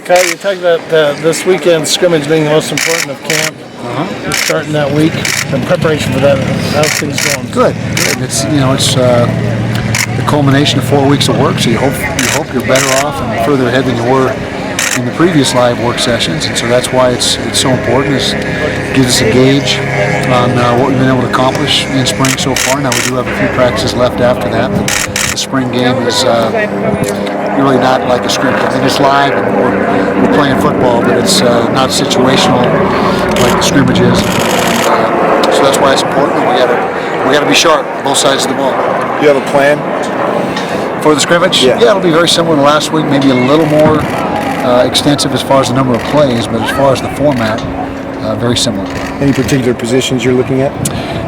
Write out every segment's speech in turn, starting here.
Kyle, you talked about this weekend scrimmage being the most important of camp. You're starting that week. In preparation for that, how's things going? Good. It's the culmination of 4 weeks of work. So you hope you're better off and further ahead than you were in the previous live work sessions, and so that's why it's so important. It gives us a gauge on what we've been able to accomplish in spring so far. Now we do have a few practices left after that, but the spring game is really not like a scrimmage. I mean, it's live and we're playing football, but it's not situational like the scrimmage is. So that's why it's important. We gotta be sharp, both sides of the ball. Do you have a plan for the scrimmage? Yeah, it'll be very similar to last week, maybe a little more extensive as far as the number of plays, but as far as the format, very similar. Any particular positions you're looking at?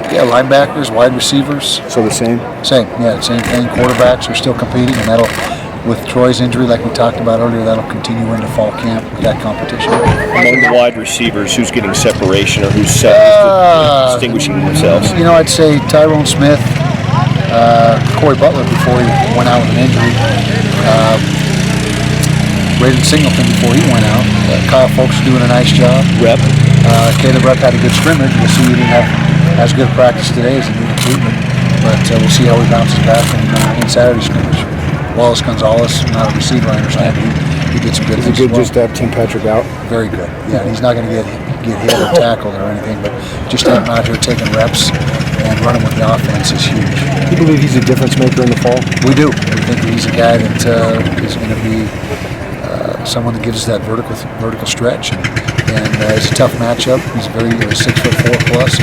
Yeah, linebackers, wide receivers. So the same? Same thing. Quarterbacks are still competing, and that'll, with Troy's injury, like we talked about earlier, that'll continue into fall camp with that competition. Among the wide receivers, who's getting separation or who's distinguishing themselves? I'd say Tyrone Smith, Corey Butler before he went out with an injury. Braden Singleton before he went out. Kyle Folks doing a nice job. Caleb Rep had a good scrimmage. We'll see he didn't have as good a practice today as he needed to, but we'll see how he bounces back in Saturday's scrimmage. Wallace Gonzalez, not a receiver, I understand. He did some good things. Is it good just to have Tim Patrick out? Very good. Yeah, he's not going to get hit or tackled or anything, but just having him out here taking reps and running with the offense is huge. Do you believe he's a difference maker in the fall? We do. We think he's a guy that is going to be someone that gives us that vertical stretch, and it's a tough matchup. He's 6'4" plus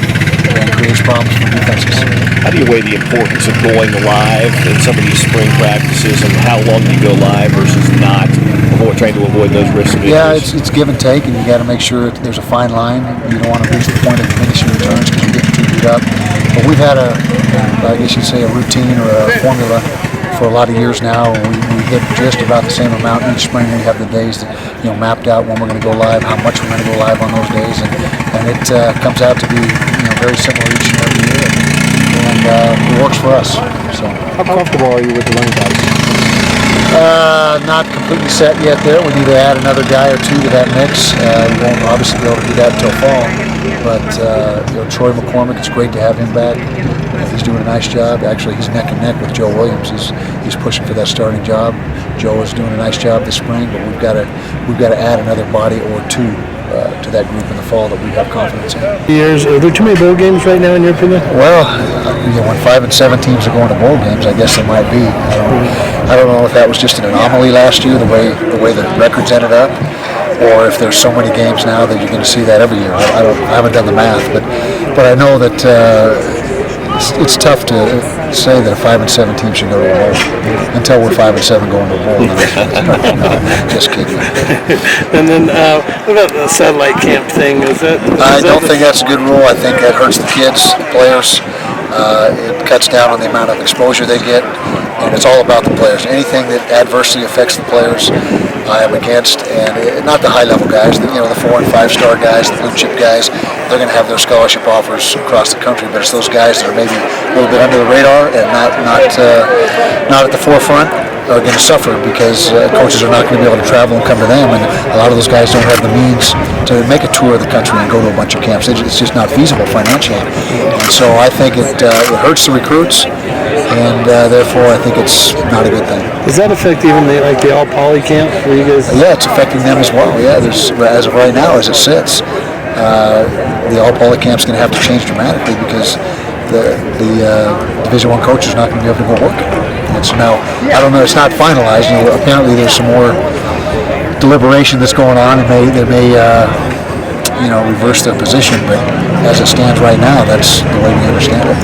and creates problems for defenses. How do you weigh the importance of going live in some of these spring practices, and how long do you go live versus not, trying to avoid those risks? Yeah, it's give and take, and you got to make sure there's a fine line. You don't want to reach the point of diminishing returns because you get too beat up. But we've had I guess you'd say a routine or a formula for a lot of years now. We hit just about the same amount each spring. We have the days that mapped out when we're going to go live, how much we're going to go live on those days, and it comes out to be very similar each and every year, and it works for us. So, how comfortable are you with the running backs? Not completely set yet. There, we need to add another guy or two to that mix. We won't obviously be able to do that until fall. But Troy McCormick, it's great to have him back. He's doing a nice job. Actually, he's neck and neck with Joe Williams. He's pushing for that starting job. Joe is doing a nice job this spring, but we've got to add another body or two to that group in the fall that we have confidence in. Are there too many bowl games right now, in your opinion? Well, when 5 and 7 teams are going to bowl games, I guess there might be. I don't know if that was just an anomaly last year, the way the records ended up, or if there's so many games now that you're going to see that every year. I haven't done the math, but I know that it's tough to say that a 5 and 7 team should go to a bowl until we're 5 and 7 going to a bowl. No, just kidding. And then what about the satellite camp thing? I don't think that's a good rule. I think that hurts the kids, the players. It cuts down on the amount of exposure they get, and it's all about the players. Anything that adversely affects the players, I am against, and not the high-level guys, the 4 and 5 star guys, the blue chip guys. They're going to have their scholarship offers across the country, but it's those guys that are maybe a little bit under the radar and not at the forefront are going to suffer because coaches are not going to be able to travel and come to them, and a lot of those guys don't have the means to make a tour of the country and go to a bunch of camps. It's just not feasible financially, and so I think it hurts the recruits, and therefore I think it's not a good thing. Does that affect even the all-poly camp for you guys? Yeah, it's affecting them as well. Yeah, as of right now, as it sits, the all-poly camp's going to have to change dramatically because the Division I coach is not going to be able to go work. And so now, I don't know, it's not finalized. Apparently there's some more deliberation that's going on, and they may reverse their position, but as it stands right now, that's the way we understand it.